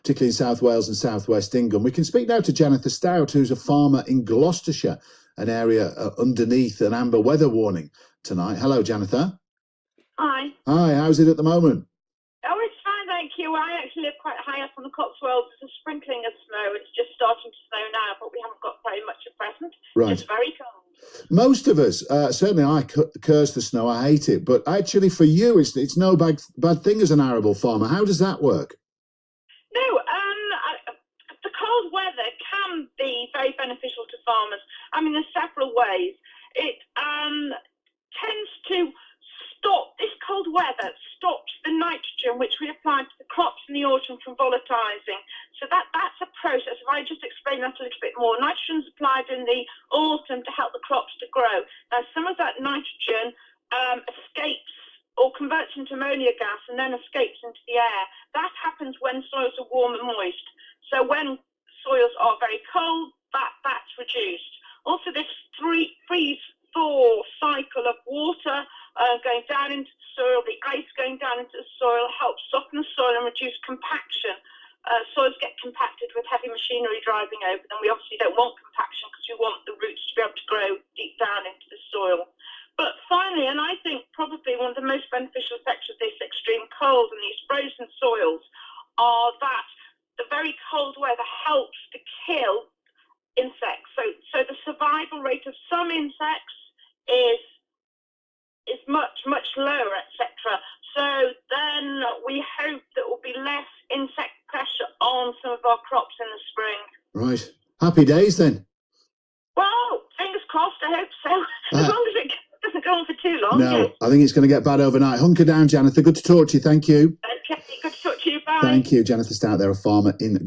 particularly in South Wales and South West England. We can speak now to Janatha Stout, who's a farmer in Gloucestershire, an area underneath an amber weather warning tonight. Hello, Janatha. Hi. Hi, how's it at the moment? Oh, it's fine, thank you. I actually live quite high up on the Cotswolds. There's a sprinkling of snow. It's just starting to snow now, but we haven't got very much at present. Right. It's very cold. Most of us, certainly I curse the snow, I hate it. But actually for you, it's no bad thing as an arable farmer. How does that work? No, the cold weather can be very beneficial to farmers. I mean, there's several ways. It tends to stop, this cold weather stops the nitrogen which we apply to the crops in the autumn from volatilizing. So that's a process. If I just explain that a little bit more, nitrogen is applied in the autumn to help the crops to grow. Now, some of that nitrogen escapes or converts into ammonia gas and then escapes into the air. That happens when soils are warm and moist. So when soils are very cold, that's reduced. Also, this freeze-thaw cycle of water going down into the soil, the ice going down into the soil helps soften the soil and reduce compaction. Soils get compacted with heavy machinery driving over them. We obviously don't want compaction because we want the roots to be able to grow deep down into the soil. But finally, and I think probably one of the most beneficial effects of this extreme cold and these frozen soils are that the very cold weather helps to kill insects. So the survival rate of some insects is much lower, etc. So then we hope that will be less insect pressure on some of our crops in the spring. Right. Happy days then. Well, fingers crossed, I hope so. As long as it doesn't go on for too long. No, Yes. I think it's going to get bad overnight. Hunker down, Janatha. Good to talk to you. Thank you. Okay, good to talk to you. Bye. Thank you, Janatha Stout. They're a farmer in